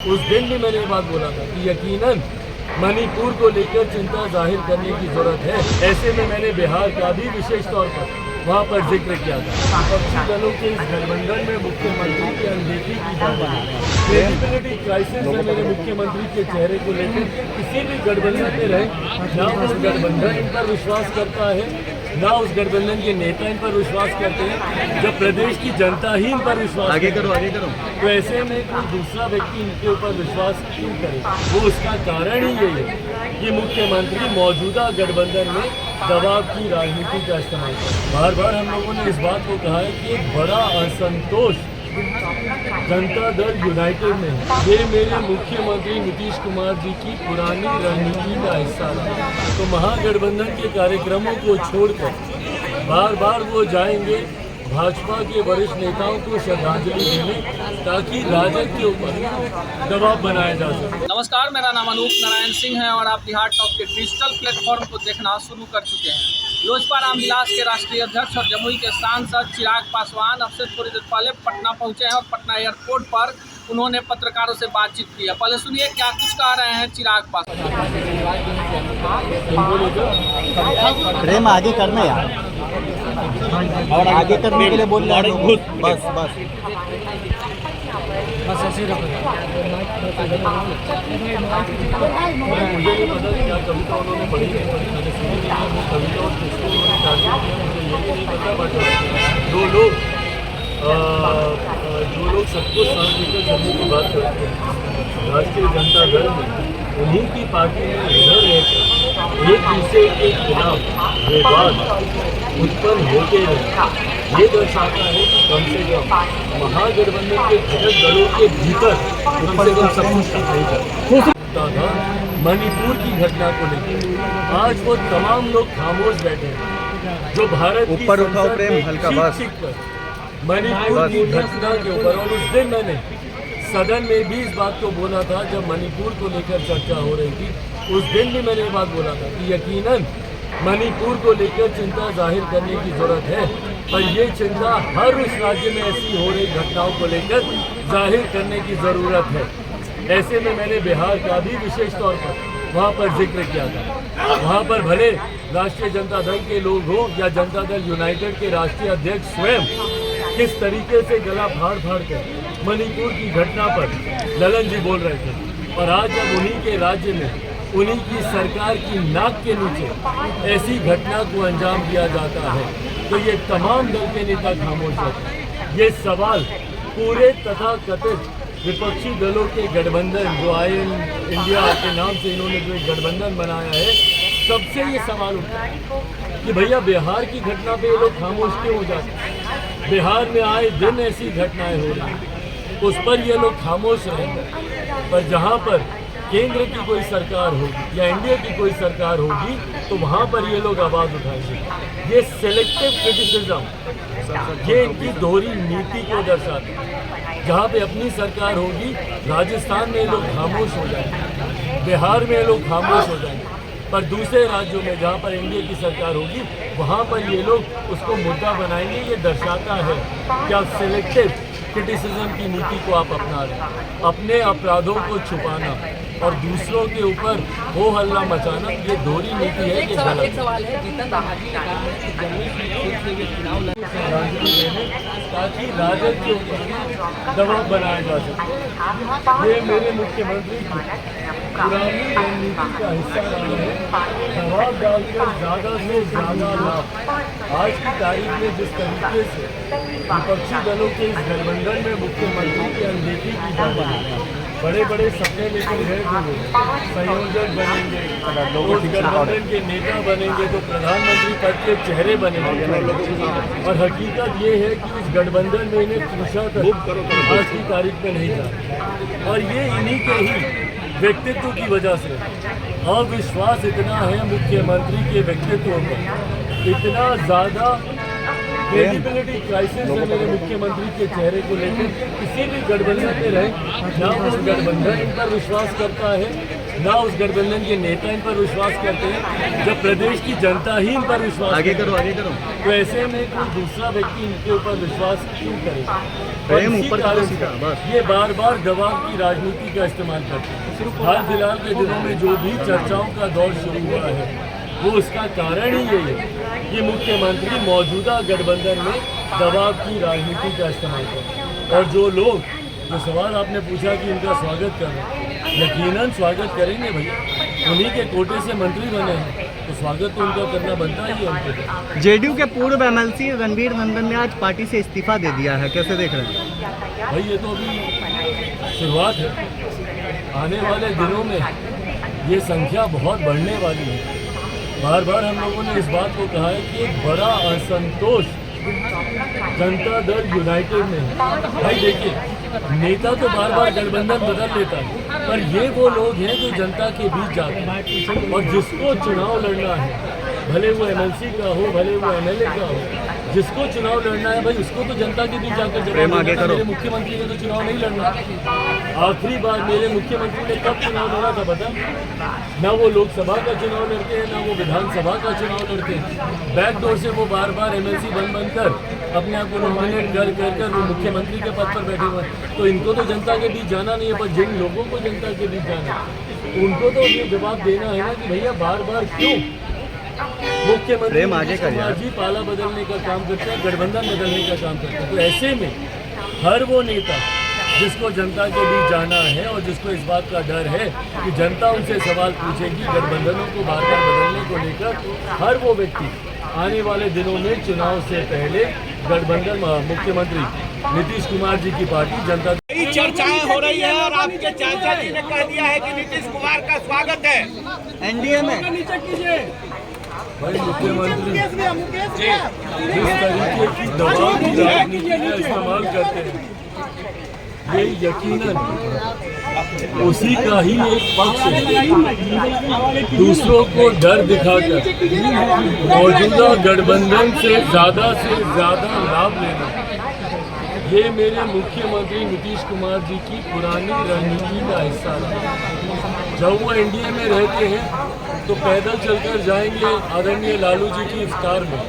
उस दिन भी मैंने ये बात बोला था कि यकीनन मणिपुर को लेकर चिंता जाहिर करने की जरूरत है। ऐसे में मैंने बिहार का भी विशेष तौर पर वहाँ पर जिक्र किया था। विपक्षी दलों के इस गठबंधन में मुख्यमंत्री की अनदेखी की जा रही है। क्रेडिबिलिटी क्राइसिस है मेरे मुख्यमंत्री के चेहरे को लेकर। किसी भी गठबंधन में रहे, ना उस गठबंधन इन पर विश्वास करता है, ना उस गठबंधन के नेता इन पर विश्वास करते हैं, जब प्रदेश की जनता ही इन पर विश्वास आगे करो तो ऐसे में कोई दूसरा व्यक्ति इनके ऊपर विश्वास क्यों करे? वो उसका कारण ही यही है कि मुख्यमंत्री मौजूदा गठबंधन में दबाव की राजनीति का इस्तेमाल करे। बार बार हम लोगों ने इस बात को कहा है कि एक बड़ा असंतोष जनता दल यूनाइटेड में है। ये मेरे मुख्यमंत्री नीतीश कुमार जी की पुरानी रणनीति का हिस्सा है। तो महागठबंधन के कार्यक्रमों को छोड़कर बार बार वो जाएंगे भाजपा के वरिष्ठ नेताओं को श्रद्धांजलि देने, ताकि राजद के ऊपर दबाव बनाया जा सके। नमस्कार, मेरा नाम अनूप नारायण सिंह है और आप बिहार टॉप के डिजिटल प्लेटफॉर्म को देखना शुरू कर चुके हैं। लोजपा रामविलास के राष्ट्रीय अध्यक्ष और जमुई के सांसद चिराग पासवान अब से थोड़ी देर पहले पटना पहुंचे हैं और पटना एयरपोर्ट पर उन्होंने पत्रकारों से बातचीत की है। पहले सुनिए क्या कुछ कह रहे हैं चिराग पासवान। प्रेम आगे करना यार, और आगे करने के लिए बोल रहे हैं। बस बस बस ऐसे ही रखो। मुझे नहीं पता क्या कविता उन्होंने पढ़ी है, मैंने सुनी नहीं है वो कविता और किसको उन्होंने डाली है, मुझे ये भी नहीं पता। बट जो लोग सबको साथ लेकर चलने की बात करते हैं, राष्ट्रीय जनता दल में उन्हीं की पार्टी में इधर रहकर एक दूसरे के खिलाफ विवाद उत्पन्न होते रहे, ये दर्शाता है कि कम से कम महागठबंधन के घटक दलों के भीतर कम से कम सब कुछ नहीं करता था। मणिपुर की घटना को लेकर आज वो तमाम लोग खामोश बैठे हैं जो भारत ऊपर उठाओ प्रेम हल्का बस मणिपुर की घटना के ऊपर। और उस दिन मैंने सदन में भी इस बात को बोला था जब मणिपुर को लेकर चर्चा हो रही थी। उस दिन भी मैंने ये बात बोला था कि यकीनन मणिपुर को लेकर चिंता जाहिर करने की जरूरत है, पर ये चिंता हर उस राज्य में ऐसी हो रही घटनाओं को लेकर जाहिर करने की ज़रूरत है। ऐसे में मैंने बिहार का भी विशेष तौर पर वहाँ पर जिक्र किया था। वहाँ पर भले राष्ट्रीय जनता दल के लोग हों या जनता दल यूनाइटेड के राष्ट्रीय अध्यक्ष स्वयं किस तरीके से गला फाड़ फाड़ कर मणिपुर की घटना पर ललन जी बोल रहे थे, और आज जब उन्हीं के राज्य में उन्हीं की सरकार की नाक के नीचे ऐसी घटना को अंजाम दिया जाता है तो ये तमाम दल के नेता खामोश हैं। ये सवाल पूरे तथाकथित विपक्षी दलों के गठबंधन जो इंडिया के नाम से इन्होंने जो एक गठबंधन बनाया है, सबसे ये सवाल उठता है कि भैया बिहार की घटना पे ये लोग खामोश क्यों हो जाते हैं? बिहार में आए दिन ऐसी घटनाएं हो रही हैं, उस पर ये लोग खामोश रहेंगे। पर जहाँ पर केंद्र की कोई सरकार होगी या इंडिया की कोई सरकार होगी तो वहाँ पर ये लोग आवाज़ उठाएंगे। ये सेलेक्टिव क्रिटिसिज्म, ये इनकी दोहरी नीति को दर्शाता है। जहाँ पे अपनी सरकार होगी, राजस्थान में ये लोग खामोश हो जाएंगे, बिहार में ये लोग खामोश हो जाएंगे, पर दूसरे राज्यों में जहाँ पर इंडिया की सरकार होगी वहाँ पर ये लोग उसको मुद्दा बनाएंगे। ये दर्शाता है कि आप सेलेक्टिव क्रिटिसिज्म की नीति को आप अपना रहे हैं। अपने अपराधों को छुपाना और दूसरों के ऊपर हो हल्ला मचाना, ये दोहरी नीति है। एक सवाल है, जीतन रामाजी ने कहा है कि जमुई सीट से ये चुनाव ताकि राजद के ऊपर दबाव बनाया जा सके। ये मेरे मुख्यमंत्री की पुरानी रणनीति का हिस्सा रहा है, दबाव डालकर ज़्यादा से ज़्यादा लाभ। आज की तारीख में जिस तरीके से विपक्षी दलों के इस गठबंधन में मुख्यमंत्री की अनदेखी की जा रही है, बड़े बड़े सपने लेकर गए थे वो संयोजक बनेंगे, उस गठबंधन के नेता बनेंगे तो प्रधानमंत्री पद के चेहरे बनेंगे, और हकीकत ये है कि इस गठबंधन में इन्हें पूछा तक आज की तारीख में नहीं था। और ये इन्हीं के ही व्यक्तित्व की वजह से अविश्वास इतना है मुख्यमंत्री के व्यक्तित्व पर, इतना ज़्यादा क्रेडिबिलिटी क्राइसिस है मेरे मुख्यमंत्री के चेहरे को लेकर। किसी भी गठबंधन में रहे, ना उस गठबंधन इन पर विश्वास करता है, ना उस गठबंधन के नेता इन पर विश्वास करते हैं, जब प्रदेश की जनता ही इन पर विश्वास आगे करती करो है। आगे करो। तो ऐसे में कोई दूसरा व्यक्ति इनके ऊपर विश्वास क्यों करे? प्रेम इसी ऊपर कारण करो से सीधा, बस। ये बार बार दबाव की राजनीति का इस्तेमाल करते हैं। हाल फिलहाल के दिनों में जो भी चर्चाओं का दौर शुरू हुआ है वो उसका कारण ही यही है कि मुख्यमंत्री मौजूदा गठबंधन में दबाव की राजनीति का इस्तेमाल करते हैं। और जो लोग, जो सवाल आपने पूछा कि इनका स्वागत कर रहे हैं, यकीनन स्वागत करेंगे भैया। उन्हीं के कोटे से मंत्री बने हैं तो स्वागत तो उनका करना बनता ही है उनको। जेडीयू के पूर्व एमएलसी रणवीर नंदन ने आज पार्टी से इस्तीफा दे दिया है, कैसे देख रहे हैं? भाई ये तो अभी शुरुआत है, आने वाले दिनों में ये संख्या बहुत बढ़ने वाली है। बार बार हम लोगों ने इस बात को कहा है कि एक बड़ा असंतोष जनता दल यूनाइटेड में है। भाई देखिए, नेता तो बार बार गठबंधन बदल लेता है, पर ये वो लोग हैं जो जनता के बीच जाते हैं और जिसको चुनाव लड़ना है, भले वो एमएलसी का हो, भले वो एमएलए का हो, जिसको चुनाव लड़ना है भाई उसको तो जनता के बीच जाकर जवाब देना। मेरे मुख्यमंत्री ने तो चुनाव नहीं लड़ना। आखिरी बार मेरे मुख्यमंत्री ने कब चुनाव लड़ा था पता? ना वो लोकसभा का चुनाव लड़ते हैं, ना वो विधानसभा का चुनाव लड़ते हैं। बैकडोर से वो बार बार एमएलसी बन कर अपने आप को नॉमिनेट कर वो मुख्यमंत्री के पद पर बैठे हुए हैं। तो इनको तो जनता के बीच जाना नहीं है, पर जिन लोगों को जनता के बीच जाना है उनको तो ये जवाब देना है ना कि भैया बार बार क्यों मुख्यमंत्री कुमार जी पाला बदलने का काम करते हैं, गठबंधन बदलने का काम करते हैं। तो ऐसे में हर वो नेता जिसको जनता के बीच जाना है और जिसको इस बात का डर है कि जनता उनसे सवाल पूछेगी गठबंधनों को बार बार बदलने को लेकर, हर वो व्यक्ति आने वाले दिनों में चुनाव से पहले गठबंधन मुख्यमंत्री नीतीश कुमार जी की पार्टी जनता चर्चाएं हो रही है और आपके चाचा जी ने कह दिया है कि नीतीश कुमार का स्वागत है एनडीए में। भाई मुख्यमंत्री जिस तरीके की दबाव की राजनीति का इस्तेमाल करते हैं, ये यकीनन उसी का ही एक पक्ष है। दूसरों को डर दिखाकर मौजूदा गठबंधन से ज़्यादा लाभ लेना, ये मेरे मुख्यमंत्री नीतीश कुमार जी की पुरानी रणनीति का हिस्सा रहा। जब वो एनडीए में रहते हैं तो पैदल चलकर जाएंगे आदरणीय लालू जी की इफ्तार में,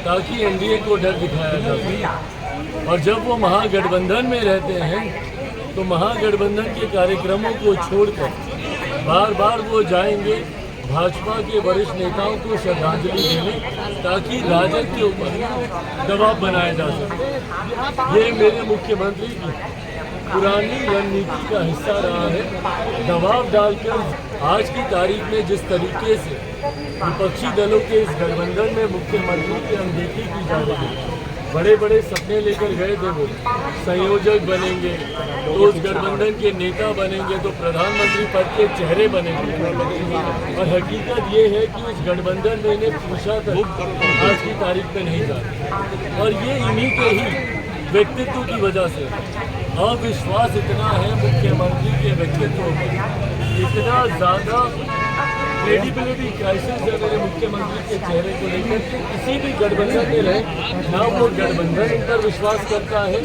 ताकि एनडीए को डर दिखाया जा सके। और जब वो महागठबंधन में रहते हैं तो महागठबंधन के कार्यक्रमों को छोड़कर बार बार वो जाएंगे भाजपा के वरिष्ठ नेताओं को श्रद्धांजलि देने, ताकि राजद के ऊपर दबाव बनाया जा सके। ये मेरे मुख्यमंत्री की पुरानी रणनीति का हिस्सा रहा है। दबाव डालकर आज की तारीख में जिस तरीके से विपक्षी दलों के इस गठबंधन में मुख्यमंत्री की अनदेखी की जा रही है, बड़े बड़े सपने लेकर गए थे वो, संयोजक बनेंगे तो उस गठबंधन के नेता बनेंगे तो प्रधानमंत्री पद के चेहरे बनेंगे, और हकीकत ये है कि उस गठबंधन में इन्हें पूछा था आज की तारीख में नहीं जाते। और ये इन्हीं के ही व्यक्तित्व की वजह से अविश्वास इतना है मुख्यमंत्री के व्यक्तित्व पर, इतना ज़्यादा क्रेडिबिलिटी क्राइसिस है मेरे मुख्यमंत्री के चेहरे को लेकर कि किसी भी गठबंधन में रहे, ना वो गठबंधन इन पर विश्वास करता है,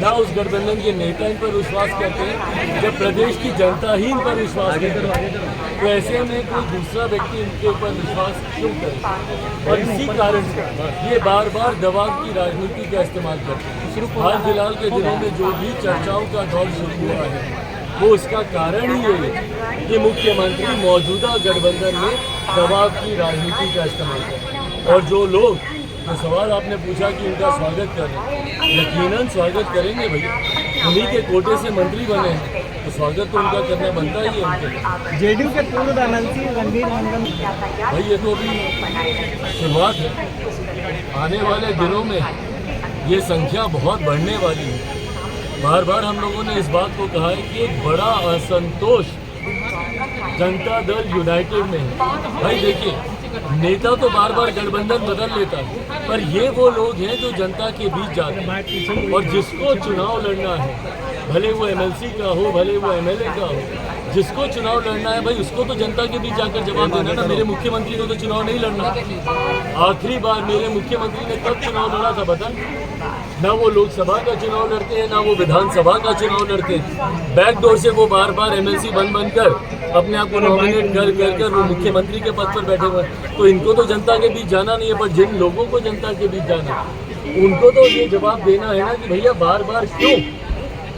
ना उस गठबंधन के नेता इन पर विश्वास करते हैं, जब प्रदेश की जनता ही इन पर विश्वास करती है। तो ऐसे में कोई दूसरा व्यक्ति इनके ऊपर विश्वास क्यों करे? और इसी कारण से ये बार बार दबाव की राजनीति का इस्तेमाल करते हैं। हाल फिलहाल के दिनों में जो भी चर्चाओं का दौर शुरू हुआ है वो उसका कारण ही ये है कि मुख्यमंत्री मौजूदा गठबंधन में दबाव की राजनीति का इस्तेमाल करते हैं। और जो लोग, जो सवाल आपने पूछा कि उनका स्वागत कर रहे हैं, यकीनन स्वागत करेंगे भैया। उन्हीं के कोटे से मंत्री बने हैं तो स्वागत तो उनका करना बनता ही है उनके। जेडीयू के पूर्व एमएलसी रणवीर नंदन। भाई ये तो अभी शुरुआत है, आने वाले दिनों में ये संख्या बहुत बढ़ने वाली है। बार बार हम लोगों ने इस बात को कहा है कि एक बड़ा असंतोष जनता दल यूनाइटेड में है। भाई देखिए, नेता तो बार बार गठबंधन बदल लेता है, पर ये वो लोग हैं जो जनता के बीच जाते हैं और जिसको चुनाव लड़ना है, भले वो एमएलसी का हो, भले वो एमएलए का हो, जिसको चुनाव लड़ना है भाई उसको तो जनता के बीच जाकर जवाब देना ना। मेरे मुख्यमंत्री ने तो चुनाव नहीं लड़ना। आखिरी बार मेरे मुख्यमंत्री ने कब चुनाव लड़ा था पता? ना वो लोकसभा का चुनाव लड़ते हैं, ना वो विधानसभा का चुनाव लड़ते हैं। बैकडोर से वो बार बार एमएलसी बन कर अपने आप को नॉमिनेट कर वो मुख्यमंत्री के पद पर बैठे हुए हैं। तो इनको तो जनता के बीच जाना नहीं है, पर जिन लोगों को जनता के बीच जाना है उनको तो ये जवाब देना है ना कि भैया बार बार क्यों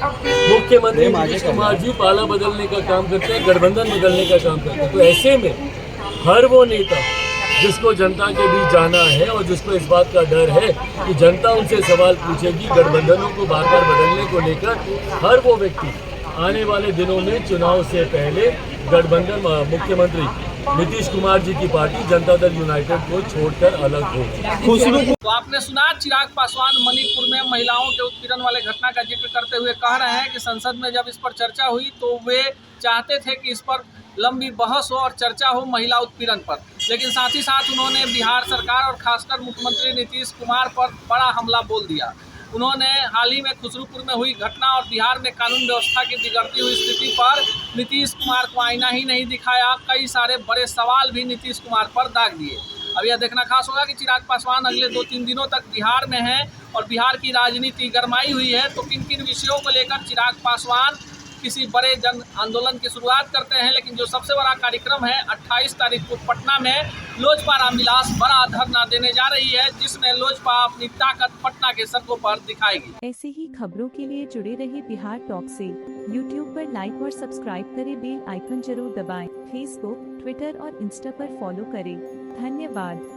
मुख्यमंत्री नीतीश कुमार जी पाला बदलने का काम करते हैं, गठबंधन बदलने का काम करते हैं। तो ऐसे में हर वो नेता जिसको जनता के बीच जाना है और जिसको इस बात का डर है कि जनता उनसे सवाल पूछेगी गठबंधनों को बार बार बदलने को लेकर, हर वो व्यक्ति आने वाले दिनों में चुनाव से पहले गठबंधन मुख्यमंत्री नीतीश कुमार जी की पार्टी जनता दल यूनाइटेड को छोड़कर अलग हो। तो आपने सुना चिराग पासवान मणिपुर में महिलाओं के उत्पीड़न वाले घटना का जिक्र करते हुए कह रहे हैं कि संसद में जब इस पर चर्चा हुई तो वे चाहते थे कि इस पर लंबी बहस हो और चर्चा हो महिला उत्पीड़न पर, लेकिन साथ ही साथ उन्होंने बिहार सरकार और खासकर मुख्यमंत्री नीतीश कुमार पर बड़ा हमला बोल दिया। उन्होंने हाल ही में खुसरूपुर में हुई घटना और बिहार में कानून व्यवस्था की बिगड़ती हुई स्थिति पर नीतीश कुमार को आईना ही नहीं दिखाया, कई सारे बड़े सवाल भी नीतीश कुमार पर दाग दिए। अब यह देखना खास होगा कि चिराग पासवान अगले 2-3 दिनों तक बिहार में हैं और बिहार की राजनीति गरमाई हुई है, तो किन किन विषयों को लेकर चिराग पासवान किसी बड़े जन आंदोलन की शुरुआत करते हैं। लेकिन जो सबसे बड़ा कार्यक्रम है 28 तारीख को पटना में लोजपा रामविलास बड़ा धरना देने जा रही है, जिसमें लोजपा अपनी ताकत पटना के सड़कों पर दिखाएगी। ऐसे ही खबरों के लिए जुड़े रहे बिहार टॉक से। यूट्यूब पर लाइक और सब्सक्राइब करें, बेल आइकन जरूर दबाएं। फेसबुक, ट्विटर और इंस्टा पर फॉलो करें। धन्यवाद।